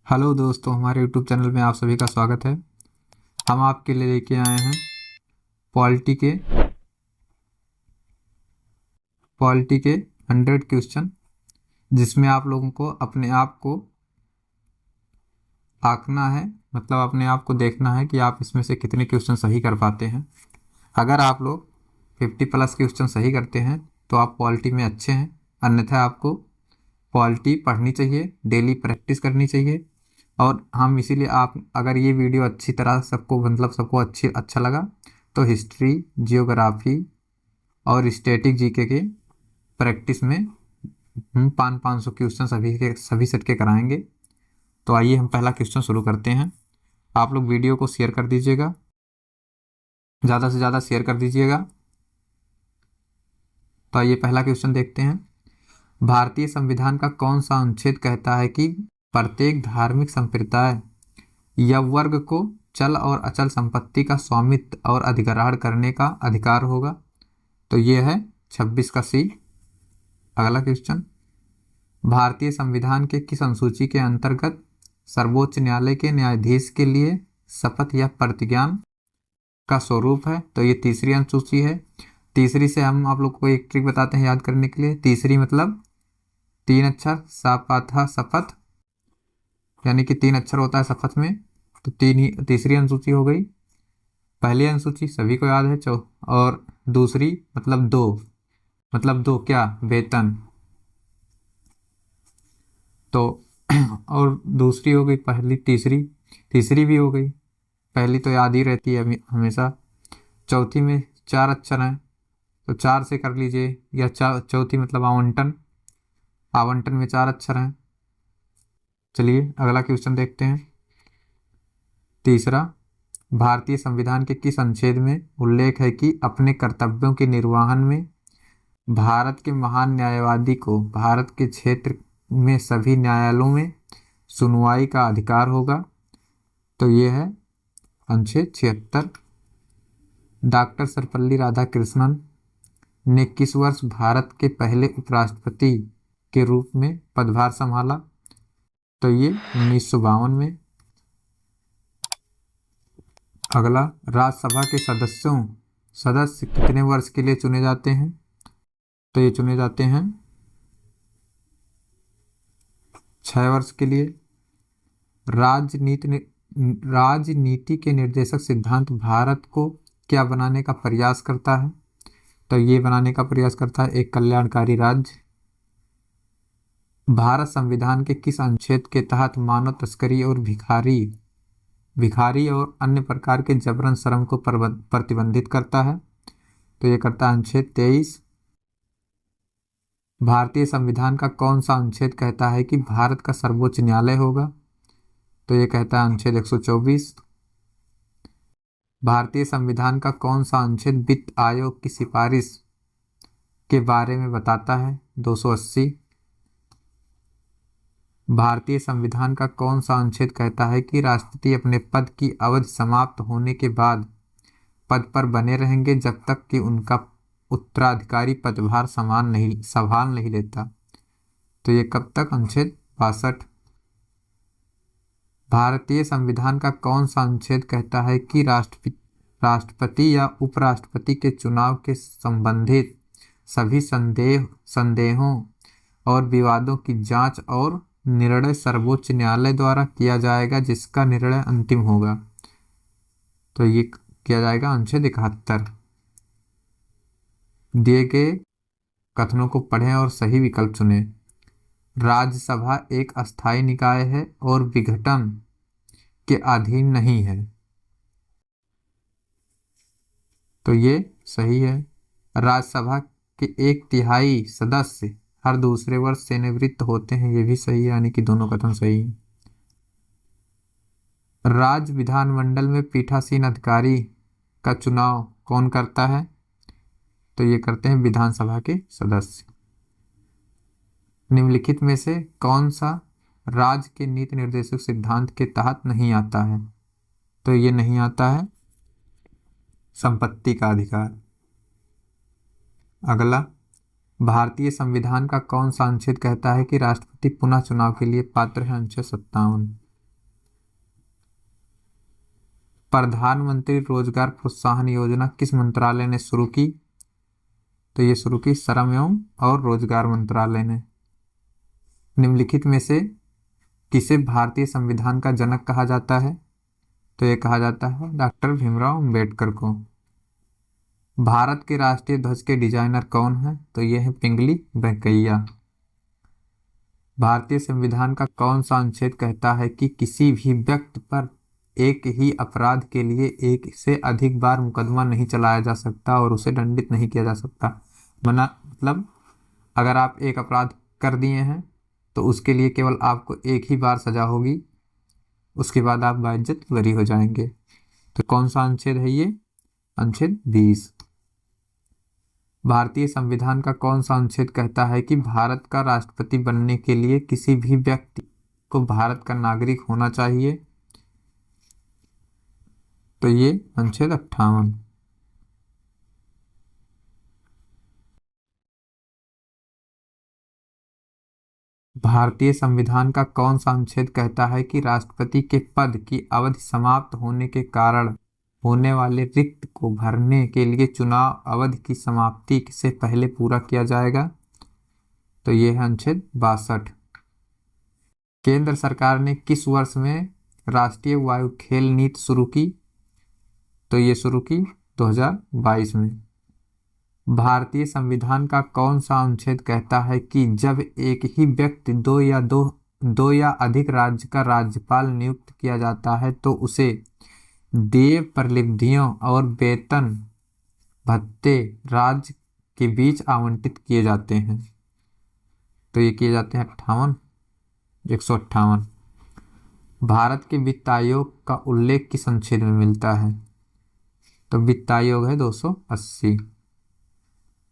Hello दोस्तों, हमारे YouTube channel में आप सभी का स्वागत है। हम आपके लिए लेके आए हैं पॉलिटी के पॉलिटी के 100 क्वेश्चन, जिसमें आप लोगों को अपने आप को आंकना है। मतलब अपने आप को देखना है कि आप इसमें से कितने क्वेश्चन सही कर पाते हैं। अगर आप लोग 50+ क्वेश्चन सही करते हैं तो आप पॉलिटी में अच्छे हैं, अन्यथा आपको पॉलिटी पढ़नी चाहिए, डेली प्रैक्टिस करनी चाहिए। और हम इसीलिए आप अगर ये वीडियो अच्छी तरह सबको अच्छा लगा तो हिस्ट्री, जियोग्राफी और स्टैटिक जीके के प्रैक्टिस में हम 500 क्वेश्चन सभी सेट के कराएंगे। तो आइए हम पहला क्वेश्चन शुरू करते हैं। आप लोग वीडियो को शेयर कर दीजिएगा, ज़्यादा से ज़्यादा शेयर कर दीजिएगा। तो आइए पहला क्वेश्चन देखते हैं। भारतीय संविधान का कौन सा अनुच्छेद कहता है कि प्रत्येक धार्मिक संप्रदाय या वर्ग को चल और अचल संपत्ति का स्वामित्व और अधिग्रहण करने का अधिकार होगा? तो ये है 26 का सी। अगला क्वेश्चन, भारतीय संविधान के किस अनुसूची के अंतर्गत सर्वोच्च न्यायालय के न्यायाधीश के लिए शपथ या प्रतिज्ञान का स्वरूप है? तो ये तीसरी अनुसूची है। तीसरी से हम आप लोग को एक ट्रिक बताते हैं याद करने के लिए। तीसरी मतलब 3 अक्षर, सापाथा शपथ, यानी कि 3 अक्षर होता है शपथ में। तो तीसरी अनुसूची हो गई। पहली अनुसूची सभी को याद है और दूसरी मतलब दो क्या, वेतन। तो और दूसरी हो गई पहली, तीसरी भी हो गई। पहली तो याद ही रहती है हमेशा। चौथी में 4 अक्षर हैं, तो 4 से कर लीजिए, या चौथी मतलब आवंटन, आवंटन में 4 अक्षर हैं। चलिए अगला क्वेश्चन देखते हैं। तीसरा, भारतीय संविधान के किस अनुच्छेद में उल्लेख है कि अपने कर्तव्यों के निर्वहन में भारत के महान न्यायवादी को भारत के क्षेत्र में सभी न्यायालयों में सुनवाई का अधिकार होगा? तो ये है अनुच्छेद 76। डॉक्टर सर्वपल्ली राधाकृष्णन ने किस वर्ष भारत के पहले उपराष्ट्रपति के रूप में पदभार संभाला? तो ये 1952 में। अगला, राज्यसभा के सदस्य कितने वर्ष के लिए चुने जाते हैं? तो ये चुने जाते हैं 6 वर्ष के लिए। राजनीति के निर्देशक सिद्धांत भारत को क्या बनाने का प्रयास करता है? तो ये बनाने का प्रयास करता है एक कल्याणकारी राज्य। भारत संविधान के किस अनुच्छेद के तहत मानव तस्करी और भिखारी और अन्य प्रकार के जबरन श्रम को प्रतिबंधित करता है? तो ये करता है अनुच्छेद 23। भारतीय संविधान का कौन सा अनुच्छेद कहता है कि भारत का सर्वोच्च न्यायालय होगा? तो ये कहता है अनुच्छेद 124। भारतीय संविधान का कौन सा अनुच्छेद वित्त आयोग की सिफारिश के बारे में बताता है? 280। भारतीय संविधान का कौन सा अनुच्छेद कहता है कि राष्ट्रपति अपने पद की अवधि समाप्त होने के बाद पद पर बने रहेंगे जब तक कि उनका उत्तराधिकारी पदभार संभाल नहीं लेता? तो ये कब तक? अनुच्छेद 62। भारतीय संविधान का कौन सा अनुच्छेद कहता है कि राष्ट्रपति या उपराष्ट्रपति के चुनाव के संबंधित सभी संदेहों और विवादों की जांच और निर्णय सर्वोच्च न्यायालय द्वारा किया जाएगा, जिसका निर्णय अंतिम होगा? तो ये किया जाएगा अनुच्छेद 71। दिए गए कथनों को पढ़ें और सही विकल्प चुनें। राज्यसभा एक अस्थायी निकाय है और विघटन के अधीन नहीं है। तो ये सही है। राज्यसभा के 1/3 सदस्य हर दूसरे वर्ष सेवानिवृत्त होते हैं। ये भी सही है, यानी कि दोनों कथन सही है। राज्य विधानमंडल में पीठासीन अधिकारी का चुनाव कौन करता है? तो ये करते हैं विधानसभा के सदस्य। निम्नलिखित में से कौन सा राज्य के नीति निर्देशक सिद्धांत के तहत नहीं आता है? तो ये नहीं आता है संपत्ति का अधिकार। अगला, भारतीय संविधान का कौन सा अनुच्छेद कहता है कि राष्ट्रपति पुनः चुनाव के लिए पात्र है? अनुच्छेद 57। प्रधानमंत्री रोजगार प्रोत्साहन योजना किस मंत्रालय ने शुरू की? तो ये शुरू की श्रम एवं और रोजगार मंत्रालय ने। निम्नलिखित में से किसे भारतीय संविधान का जनक कहा जाता है? तो ये कहा जाता है डॉक्टर भीमराव अंबेडकर को। भारत के राष्ट्रीय ध्वज के डिजाइनर कौन है? तो ये है पिंगली वेंकैया। भारतीय संविधान का कौन सा अनुच्छेद कहता है कि किसी भी व्यक्ति पर एक ही अपराध के लिए एक से अधिक बार मुकदमा नहीं चलाया जा सकता और उसे दंडित नहीं किया जा सकता? मतलब अगर आप एक अपराध कर दिए हैं तो उसके लिए केवल आपको एक ही बार सजा होगी, उसके बाद आप बाइज्जत बरी हो जाएंगे। तो कौन सा अनुच्छेद है ये? अनुच्छेद 20। भारतीय संविधान का कौन सा अनुच्छेद कहता है कि भारत का राष्ट्रपति बनने के लिए किसी भी व्यक्ति को भारत का नागरिक होना चाहिए? तो ये अनुच्छेद 58। भारतीय संविधान का कौन सा अनुच्छेद कहता है कि राष्ट्रपति के पद की अवधि समाप्त होने के कारण होने वाले रिक्त को भरने के लिए चुनाव अवधि की समाप्ति से पहले पूरा किया जाएगा? तो ये है अनुच्छेद 62। केंद्र सरकार ने किस वर्ष में राष्ट्रीय वायु खेल नीति शुरू की? तो ये शुरू की 2022 में। भारतीय संविधान का कौन सा अनुच्छेद कहता है कि जब एक ही व्यक्ति दो या अधिक राज्य का राज्यपाल नियुक्त किया जाता है तो उसे देय प्रतिनिधियों और वेतन भत्ते राज्य के बीच आवंटित किए जाते हैं? तो ये किए जाते हैं 158। भारत के वित्त आयोग का उल्लेख किस अनुच्छेद में मिलता है? तो वित्त आयोग है 280।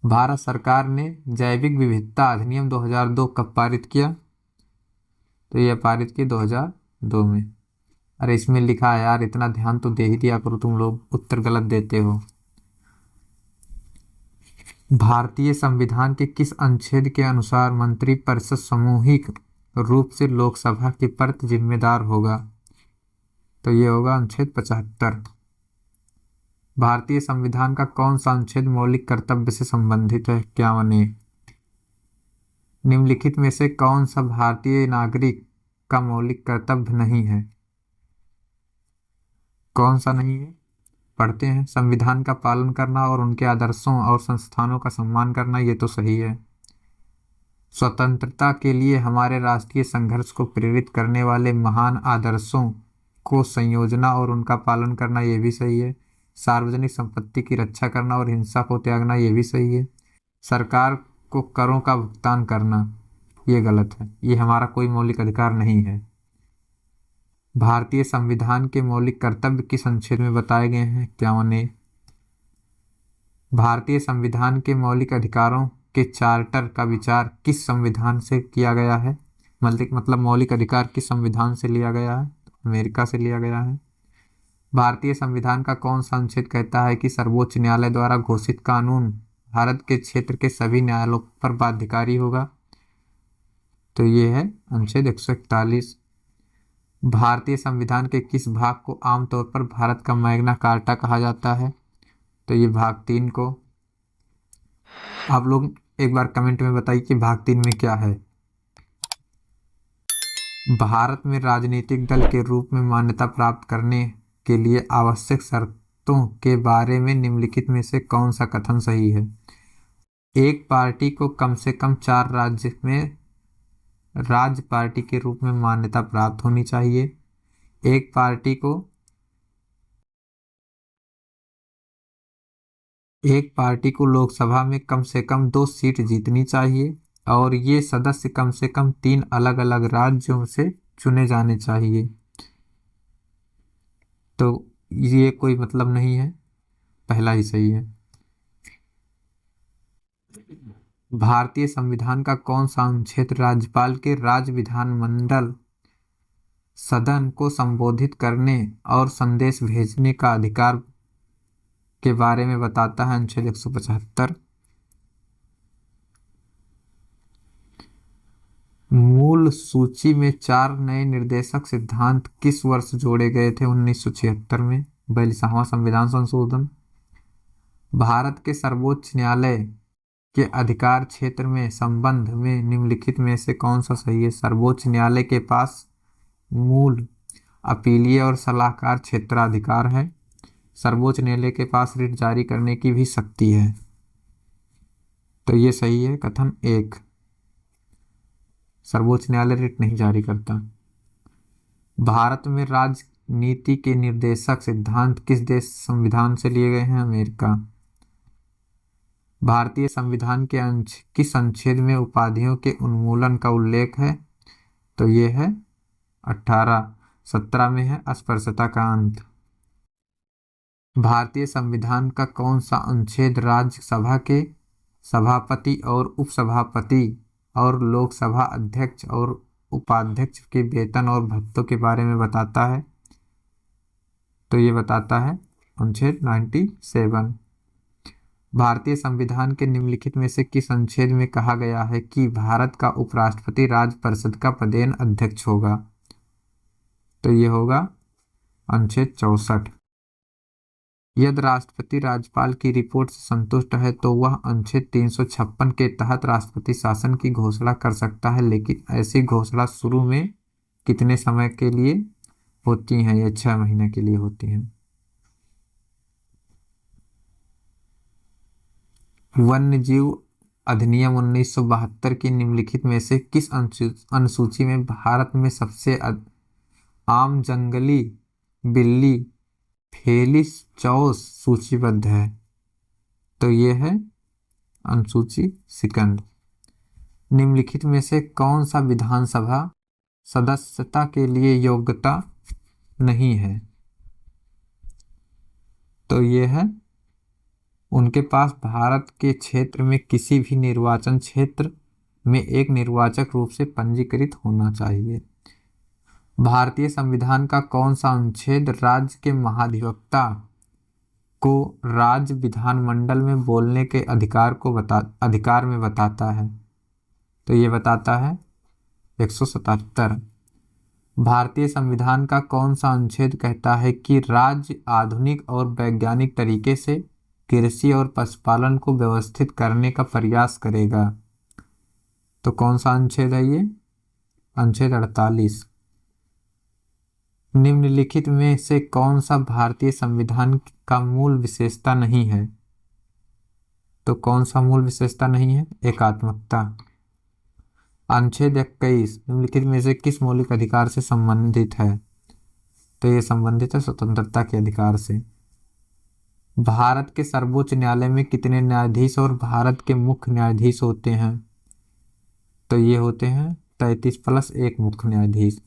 भारत सरकार ने जैविक विविधता अधिनियम 2002 कब पारित किया? तो यह पारित किया 2002 में। अरे इसमें लिखा है यार, इतना ध्यान तो दे ही दिया करो, तुम लोग उत्तर गलत देते हो। भारतीय संविधान के किस अनुच्छेद के अनुसार मंत्रिपरिषद सामूहिक रूप से लोकसभा के प्रति जिम्मेदार होगा? तो ये होगा अनुच्छेद 75। भारतीय संविधान का कौन सा अनुच्छेद मौलिक कर्तव्य से संबंधित है? 51। निम्नलिखित में से कौन सा भारतीय नागरिक का मौलिक कर्तव्य नहीं है? कौन सा नहीं है? पढ़ते हैं। संविधान का पालन करना और उनके आदर्शों और संस्थानों का सम्मान करना, ये तो सही है। स्वतंत्रता के लिए हमारे राष्ट्रीय संघर्ष को प्रेरित करने वाले महान आदर्शों को संयोजना और उनका पालन करना, ये भी सही है। सार्वजनिक संपत्ति की रक्षा करना और हिंसा को त्यागना, ये भी सही है। सरकार को करों का भुगतान करना, ये गलत है, ये हमारा कोई मौलिक अधिकार नहीं है। भारतीय संविधान के मौलिक कर्तव्य किस अनुच्छेद में बताए गए हैं? 51। भारतीय संविधान के मौलिक अधिकारों के चार्टर का विचार किस संविधान से किया गया है? मतलब मौलिक अधिकार किस संविधान से लिया गया है? अमेरिका से लिया गया है। भारतीय संविधान का कौन सा अनुच्छेद कहता है कि सर्वोच्च न्यायालय द्वारा घोषित कानून भारत के क्षेत्र के सभी न्यायालयों पर बाध्यकारी होगा? तो ये है अनुच्छेद 141। भारतीय संविधान के किस भाग को आमतौर पर भारत का मैग्ना कार्टा कहा जाता है? तो ये भाग 3 को। आप लोग एक बार कमेंट में बताइए कि भाग 3 में क्या है। भारत में राजनीतिक दल के रूप में मान्यता प्राप्त करने के लिए आवश्यक शर्तों के बारे में निम्नलिखित में से कौन सा कथन सही है? एक पार्टी को कम से कम 4 राज्य में राज्य पार्टी के रूप में मान्यता प्राप्त होनी चाहिए। एक पार्टी को लोकसभा में कम से कम 2 सीट जीतनी चाहिए और ये सदस्य कम से कम 3 अलग अलग राज्यों से चुने जाने चाहिए। तो ये कोई मतलब नहीं है, पहला ही सही है। भारतीय संविधान का कौन सा अनुच्छेद राज्यपाल के राज्य विधानमंडल सदन को संबोधित करने और संदेश भेजने का अधिकार के बारे में बताता है? अनुच्छेद 175। मूल सूची में 4 नए निर्देशक सिद्धांत किस वर्ष जोड़े गए थे? 1976 में। 42वां संविधान संशोधन। भारत के सर्वोच्च न्यायालय के अधिकार क्षेत्र में संबंध में निम्नलिखित में से कौन सा सही है? सर्वोच्च न्यायालय के पास मूल, अपीलीय और सलाहकार क्षेत्राधिकार है। सर्वोच्च न्यायालय के पास रिट जारी करने की भी शक्ति है। तो ये सही है कथन 1। सर्वोच्च न्यायालय रिट नहीं जारी करता। भारत में राजनीति के निर्देशक सिद्धांत किस देश संविधान से लिए गए हैं? अमेरिका। भारतीय संविधान के किस अनुच्छेद में उपाधियों के उन्मूलन का उल्लेख है? तो ये है 18। 17 में है अस्पृश्यता का अंत। भारतीय संविधान का कौन सा अनुच्छेद राज्यसभा के सभापति और उपसभापति और लोकसभा अध्यक्ष और उपाध्यक्ष के वेतन और भत्तों के बारे में बताता है? तो ये बताता है अनुच्छेद 97। भारतीय संविधान के निम्नलिखित में से किस अनुच्छेद में कहा गया है कि भारत का उपराष्ट्रपति राज्य परिषद का पदेन अध्यक्ष होगा? तो ये होगा अनुच्छेद 64। यदि राष्ट्रपति राज्यपाल की रिपोर्ट से संतुष्ट है तो वह अनुच्छेद 356 के तहत राष्ट्रपति शासन की घोषणा कर सकता है, लेकिन ऐसी घोषणा शुरू में कितने समय के लिए होती हैं? ये 6 महीने के लिए होती हैं। वन्यजीव अधिनियम 1972 की निम्नलिखित में से किस अनुसूची में भारत में सबसे आम जंगली बिल्ली फेलिस चौस सूचीबद्ध है? तो ये है अनुसूची सेकंड। निम्नलिखित में से कौन सा विधानसभा सदस्यता के लिए योग्यता नहीं है? तो ये है उनके पास भारत के क्षेत्र में किसी भी निर्वाचन क्षेत्र में एक निर्वाचक रूप से पंजीकृत होना चाहिए। भारतीय संविधान का कौन सा अनुच्छेद राज्य के महाधिवक्ता को राज्य विधानमंडल में बोलने के अधिकार में बताता है? तो ये बताता है 177। भारतीय संविधान का कौन सा अनुच्छेद कहता है कि राज्य आधुनिक और वैज्ञानिक तरीके से कृषि और पशुपालन को व्यवस्थित करने का प्रयास करेगा? तो कौन सा अनुच्छेद है ये? अनुच्छेद 48। निम्नलिखित में से कौन सा भारतीय संविधान का मूल विशेषता नहीं है? तो कौन सा मूल विशेषता नहीं है? एकात्मकता। अनुच्छेद 21 निम्नलिखित में से किस मौलिक अधिकार से संबंधित है? तो ये संबंधित है स्वतंत्रता के अधिकार से। भारत के सर्वोच्च न्यायालय में कितने न्यायाधीश और भारत के मुख्य न्यायाधीश होते हैं? तो ये होते हैं 33 + 1 मुख्य न्यायाधीश।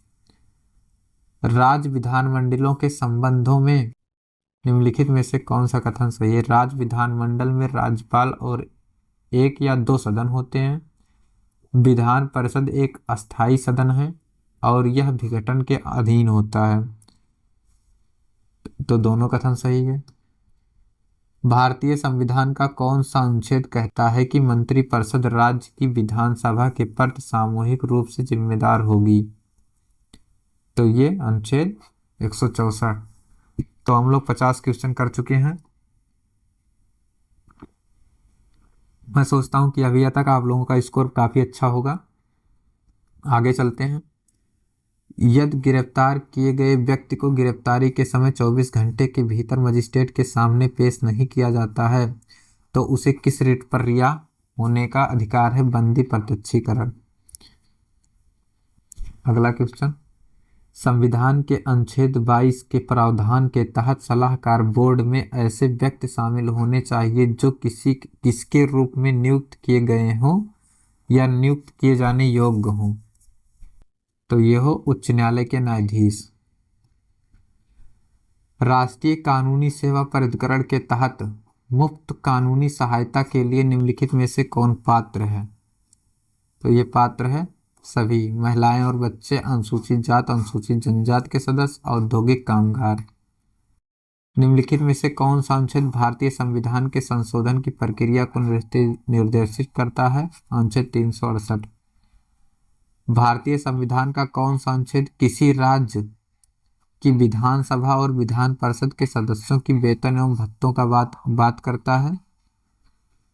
राज्य विधानमंडलों के संबंधों में निम्नलिखित में से कौन सा कथन सही है? राज्य विधानमंडल में राज्यपाल और 1 या 2 सदन होते हैं। विधान परिषद एक अस्थायी सदन है और यह विघटन के अधीन होता है। तो दोनों कथन सही है। भारतीय संविधान का कौन सा अनुच्छेद कहता है कि मंत्रिपरिषद राज्य की विधानसभा के प्रति सामूहिक रूप से जिम्मेदार होगी? तो ये अनुच्छेद 164। तो हम लोग 50 क्वेश्चन कर चुके हैं। मैं सोचता हूँ कि अभी तक आप लोगों का स्कोर काफ़ी अच्छा होगा। आगे चलते हैं। यदि गिरफ्तार किए गए व्यक्ति को गिरफ्तारी के समय 24 घंटे के भीतर मजिस्ट्रेट के सामने पेश नहीं किया जाता है तो उसे किस रिट पर रिहा होने का अधिकार है? बंदी प्रत्यक्षीकरण। अगला क्वेश्चन। संविधान के अनुच्छेद 22 के प्रावधान के तहत सलाहकार बोर्ड में ऐसे व्यक्ति शामिल होने चाहिए जो किसके रूप में नियुक्त किए गए हों या नियुक्त किए जाने योग्य हों? तो ये हो उच्च न्यायालय के न्यायाधीश। राष्ट्रीय कानूनी सेवा प्राधिकरण के तहत मुफ्त कानूनी सहायता के लिए निम्नलिखित में से कौन पात्र है? तो ये पात्र है सभी महिलाएं और बच्चे, अनुसूचित जात, अनुसूचित जनजाति के सदस्य, औद्योगिक कामगार। निम्नलिखित में से कौन सा अनुच्छेद भारतीय संविधान के संशोधन की प्रक्रिया को निर्देशित करता है? अनुच्छेद 368। भारतीय संविधान का कौन सा अनुच्छेद किसी राज्य कि विधानसभा और विधान परिषद के सदस्यों की वेतन एवं भत्तों का बात करता है।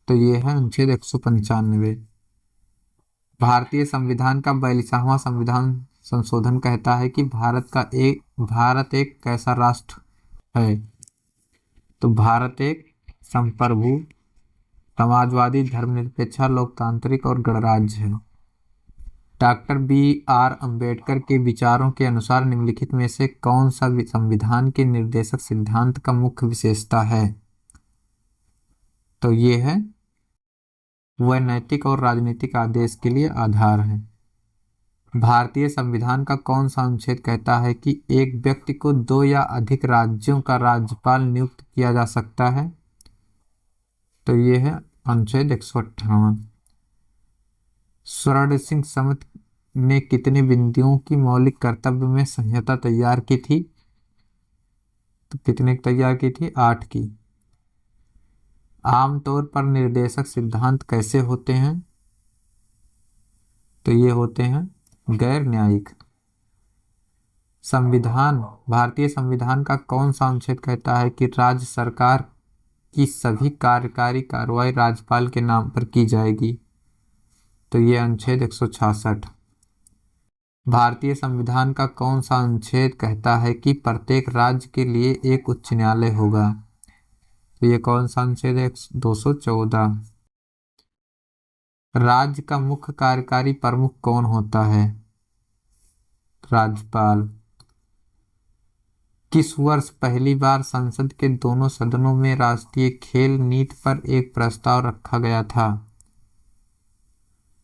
तो ये है अनुच्छेद 195। भारतीय संविधान का 42वां संविधान संशोधन कहता है कि भारत एक कैसा राष्ट्र है। तो भारत एक संप्रभु, समाजवादी, धर्मनिरपेक्ष, लोकतांत्रिक और गणराज्य है। Doctor B R. अंबेडकर के विचारों के अनुसार निम्नलिखित में से कौन सा संविधान के निर्देशक सिद्धांत का मुख्य विशेषता है। तो ये है वह नैतिक और राजनीतिक आदेश के लिए आधार है। भारतीय संविधान का कौन सा अनुच्छेद कहता है कि एक व्यक्ति को 2 या अधिक राज्यों का राज्यपाल नियुक्त किया जा सकता है। तो ये है अनुच्छेद 158। स्वर्ण सिंह समिति ने कितने बिंदुओं की मौलिक कर्तव्य में संहिता तैयार की थी। तो कितने तैयार की थी? 8 की। आमतौर पर निर्देशक सिद्धांत कैसे होते हैं। तो ये होते हैं गैर न्यायिक। भारतीय संविधान का कौन सा अनुच्छेद कहता है कि राज्य सरकार की सभी कार्यकारी कार्रवाई राज्यपाल के नाम पर की जाएगी। तो ये अनुच्छेद 166। भारतीय संविधान का कौन सा अनुच्छेद कहता है कि प्रत्येक राज्य के लिए एक उच्च न्यायालय होगा। तो ये कौन सा अनुच्छेद है? 214। राज्य का मुख्य कार्यकारी प्रमुख कौन होता है? राज्यपाल। किस वर्ष पहली बार संसद के दोनों सदनों में राष्ट्रीय खेल नीति पर एक प्रस्ताव रखा गया था।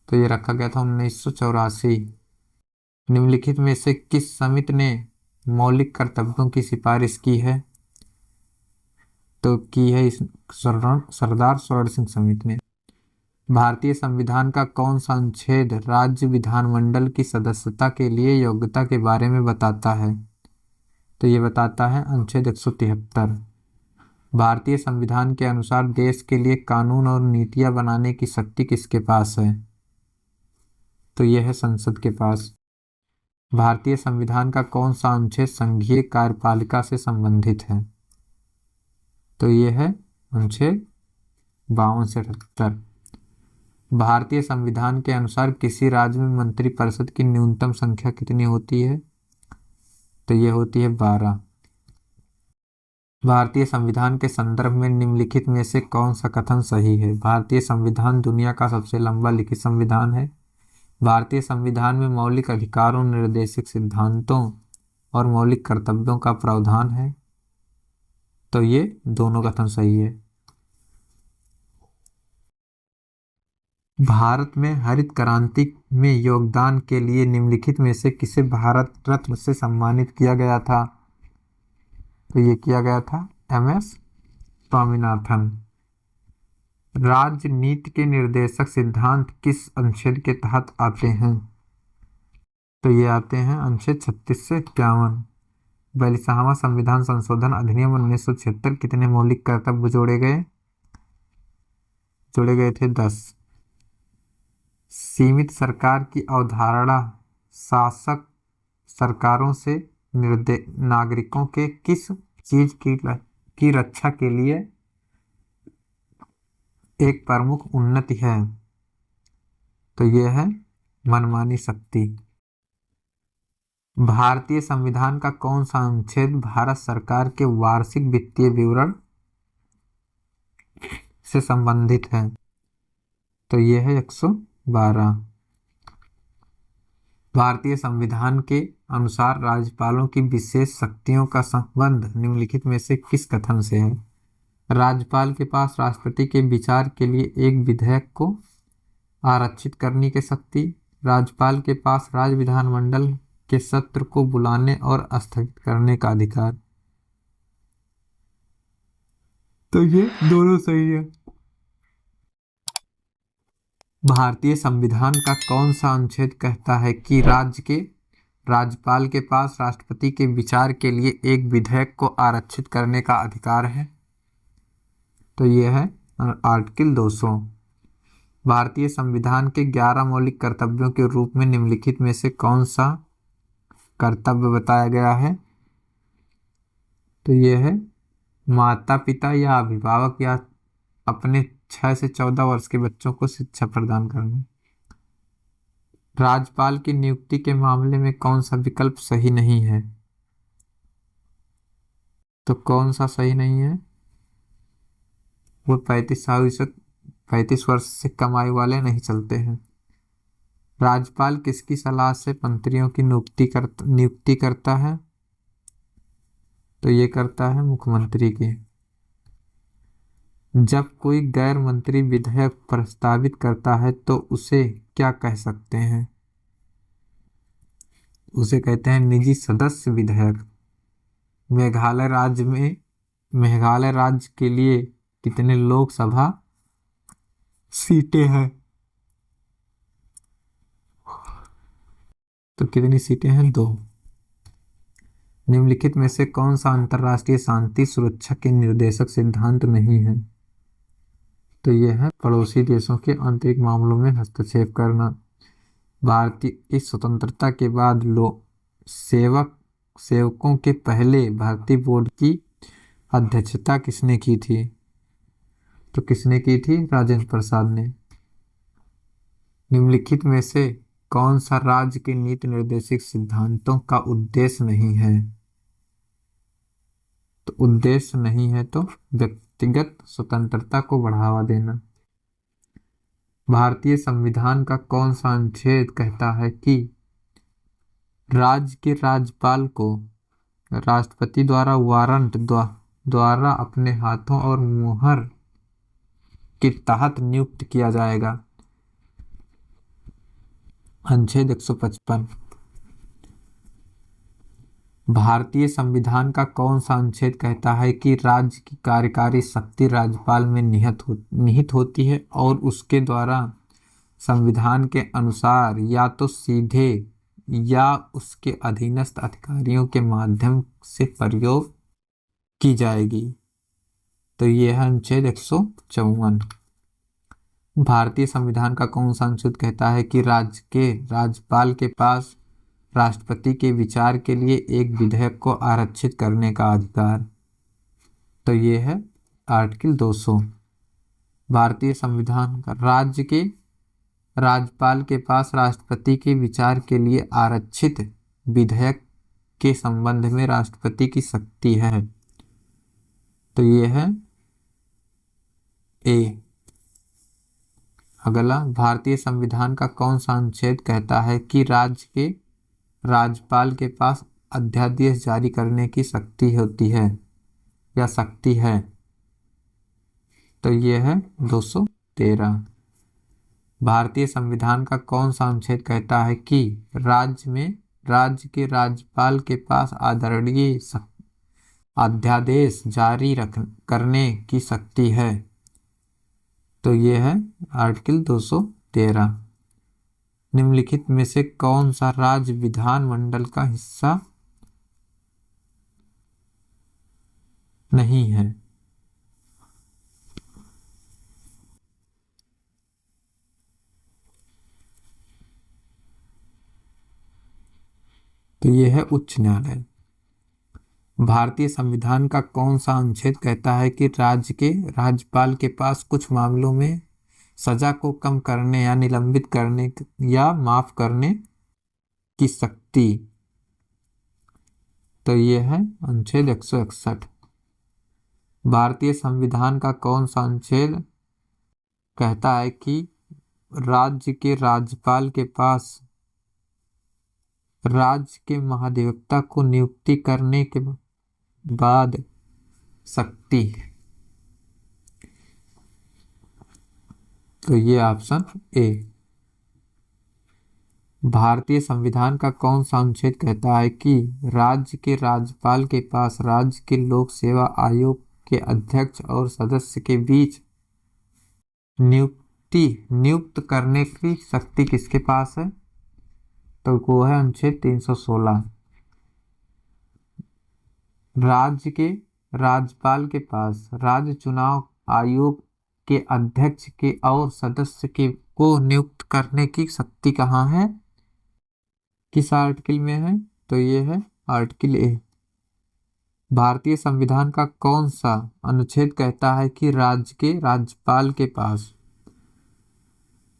तो ये रखा गया था 1984। निम्नलिखित में से किस समिति ने मौलिक कर्तव्यों की सिफारिश की है। तो की है सरदार स्वर्ण सिंह समिति ने। भारतीय संविधान का कौन सा अनुच्छेद राज्य विधानमंडल की सदस्यता के लिए योग्यता के बारे में बताता है। तो ये बताता है अनुच्छेद 173। भारतीय संविधान के अनुसार देश के लिए कानून और नीतियां बनाने की शक्ति किसके पास है। तो यह है संसद के पास। भारतीय संविधान का कौन सा अनुच्छेद संघीय कार्यपालिका से संबंधित है। तो यह है अनुच्छेद 52 से 78। भारतीय संविधान के अनुसार किसी राज्य में मंत्रिपरिषद की न्यूनतम संख्या कितनी होती है। तो यह होती है 12। भारतीय संविधान के संदर्भ में निम्नलिखित में से कौन सा कथन सही है। भारतीय संविधान दुनिया का सबसे लंबा लिखित संविधान है। भारतीय संविधान में मौलिक अधिकारों, निर्देशक सिद्धांतों और मौलिक कर्तव्यों का प्रावधान है। तो ये दोनों कथन सही है। भारत में हरित क्रांति में योगदान के लिए निम्नलिखित में से किसे भारत रत्न से सम्मानित किया गया था। तो ये किया गया था एम.एस. स्वामीनाथन। राजनीति के निर्देशक सिद्धांत किस अनुच्छेद के तहत आते हैं। तो ये आते हैं अनुच्छेद 36 से 51। 42वां संविधान संशोधन अधिनियम 1976 कितने मौलिक कर्तव्य जोड़े गए थे? 10। सीमित सरकार की अवधारणा शासक सरकारों से नागरिकों के किस चीज की रक्षा के लिए एक प्रमुख उन्नति है। तो यह है मनमानी शक्ति। भारतीय संविधान का कौन सा अनुच्छेद भारत सरकार के वार्षिक वित्तीय विवरण से संबंधित है। तो यह है 112। भारतीय संविधान के अनुसार राज्यपालों की विशेष शक्तियों का संबंध निम्नलिखित में से किस कथन से है। राज्यपाल के पास राष्ट्रपति के विचार के लिए एक विधेयक को आरक्षित करने की शक्ति। राज्यपाल के पास राज्य विधानमंडल के सत्र को बुलाने और स्थगित करने का अधिकार। तो ये दोनों सही है। भारतीय संविधान का कौन सा अनुच्छेद कहता है कि राज्यपाल के पास राष्ट्रपति के विचार के लिए एक विधेयक को आरक्षित करने का अधिकार है। तो यह है आर्टिकल 200। भारतीय संविधान के 11 मौलिक कर्तव्यों के रूप में निम्नलिखित में से कौन सा कर्तव्य बताया गया है। तो ये है माता पिता या अभिभावक या अपने 6 से 14 वर्ष के बच्चों को शिक्षा प्रदान करना। राज्यपाल की नियुक्ति के मामले में कौन सा विकल्प सही नहीं है? तो कौन सा सही नहीं है? वो 35 वर्ष से कम आयु वाले नहीं चलते हैं। राज्यपाल किसकी सलाह से मंत्रियों की नियुक्ति करता है? तो ये करता है मुख्यमंत्री की। जब कोई गैर मंत्री विधेयक प्रस्तावित करता है तो उसे क्या कह सकते हैं? उसे कहते हैं निजी सदस्य विधेयक। मेघालय राज्य के लिए कितने लोकसभा सीटें हैं? तो कितनी सीटें हैं? 2। निम्नलिखित में से कौन सा अंतर्राष्ट्रीय शांति सुरक्षा के निर्देशक सिद्धांत नहीं है? तो यह है पड़ोसी देशों के आंतरिक मामलों में हस्तक्षेप करना। भारतीय स्वतंत्रता के बाद सेवकों के पहले भारतीय बोर्ड की अध्यक्षता किसने की थी? तो किसने की थी? राजेंद्र प्रसाद ने। निम्नलिखित में से कौन सा राज्य के नीति निर्देशक सिद्धांतों का उद्देश्य नहीं है? तो उद्देश्य नहीं है तो व्यक्तिगत स्वतंत्रता को बढ़ावा देना। भारतीय संविधान का कौन सा अनुच्छेद कहता है कि राज्य के राज्यपाल को राष्ट्रपति द्वारा वारंट द्वारा अपने हाथों और मुहर के तहत नियुक्त किया जाएगा? अनुच्छेद 155। भारतीय संविधान का कौन सा अनुच्छेद कहता है कि राज्य की कार्यकारी शक्ति राज्यपाल में निहित होती है और उसके द्वारा संविधान के अनुसार या तो सीधे या उसके अधीनस्थ अधिकारियों के माध्यम से प्रयोग की जाएगी? तो यह है अनुच्छेद 154। भारतीय संविधान का कौन सा अनुच्छेद कहता है कि राज्य के राज्यपाल के पास राष्ट्रपति के विचार के लिए एक विधेयक को आरक्षित करने का अधिकार? तो ये है आर्टिकल 200। भारतीय संविधान का राज्य के राज्यपाल के पास राष्ट्रपति के विचार के लिए आरक्षित विधेयक के संबंध में राष्ट्रपति की शक्ति है। तो ये है ए। अगला, भारतीय संविधान का कौन सा अनुच्छेद कहता है कि राज्य के राज्यपाल के पास अध्यादेश जारी करने की शक्ति होती है या शक्ति है? तो यह है 213। भारतीय संविधान का कौन सा अनुच्छेद कहता है कि राज्य के राज्यपाल के पास आदरणीय अध्यादेश जारी करने की शक्ति है? तो यह है आर्टिकल 213। निम्नलिखित में से कौन सा राज्य विधानमंडल का हिस्सा नहीं है? तो यह है उच्च न्यायालय। भारतीय संविधान का कौन सा अनुच्छेद कहता है कि राज्य के राज्यपाल के पास कुछ मामलों में सजा को कम करने या निलंबित करने या माफ करने की शक्ति? तो यह है अनुच्छेद 161। भारतीय संविधान का कौन सा अनुच्छेद कहता है कि राज्य के राज्यपाल के पास राज्य के महाधिवक्ता को नियुक्ति करने के बाद शक्ति? तो ये ऑप्शन ए। भारतीय संविधान का कौन सा अनुच्छेद कहता है कि राज्य के राज्यपाल के पास राज्य के लोक सेवा आयोग के अध्यक्ष और सदस्य के बीच नियुक्त करने की शक्ति किसके पास है? तो वो है अनुच्छेद 316। राज्य के राज्यपाल के पास राज्य चुनाव आयोग के अध्यक्ष के और सदस्य के को नियुक्त करने की शक्ति कहाँ है? किस आर्टिकल में है? तो ये है आर्टिकल ए। भारतीय संविधान का कौन सा अनुच्छेद कहता है कि राज्य के राज्यपाल के पास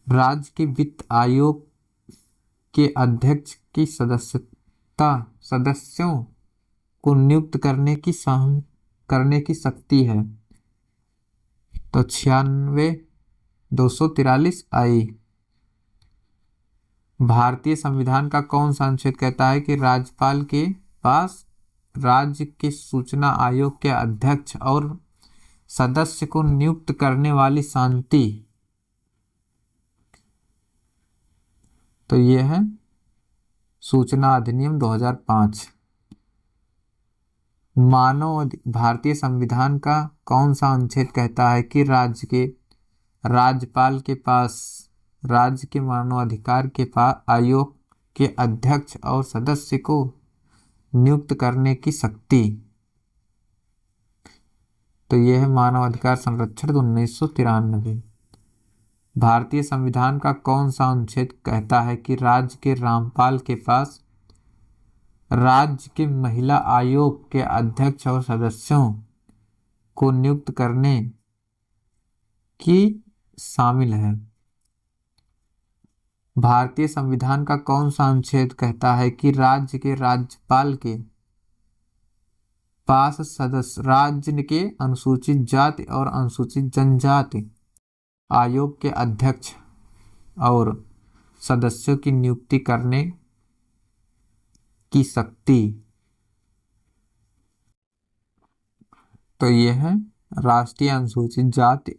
राज्य के वित्त आयोग के अध्यक्ष की सदस्यों को नियुक्त करने की शक्ति है? तो 96 243 आई। भारतीय संविधान का कौन सा अनुच्छेद कहता है कि राज्यपाल के पास राज्य के सूचना आयोग के अध्यक्ष और सदस्य को नियुक्त करने वाली शांति? तो ये है सूचना अधिनियम 2005। भारतीय संविधान का कौन सा अनुच्छेद कहता है कि राज्य के राज्यपाल के पास राज्य के मानवाधिकार के पास आयोग के अध्यक्ष और सदस्य को नियुक्त करने की शक्ति? तो यह है मानव अधिकार संरक्षण 1993। भारतीय संविधान का कौन सा अनुच्छेद कहता है कि राज्य के राज्यपाल के पास राज्य के महिला आयोग के अध्यक्ष और सदस्यों को नियुक्त करने की शामिल है? भारतीय संविधान का कौन सा अनुच्छेद कहता है कि राज्य के राज्यपाल के पास सदस्य राज्य के अनुसूचित जाति और अनुसूचित जनजाति आयोग के अध्यक्ष और सदस्यों की नियुक्ति करने की शक्ति? तो यह है राष्ट्रीय अनुसूचित जाति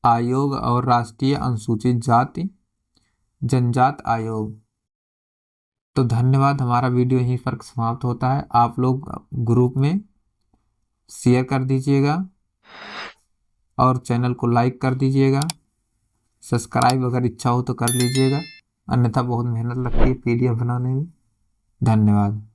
आयोग और राष्ट्रीय अनुसूचित जाति जनजात आयोग। तो धन्यवाद। हमारा वीडियो यहीं पर समाप्त होता है। आप लोग ग्रुप में शेयर कर दीजिएगा और चैनल को लाइक कर दीजिएगा। सब्सक्राइब अगर इच्छा हो तो कर लीजिएगा, अन्यथा बहुत मेहनत लगती है PDF बनाने में। धन्यवाद।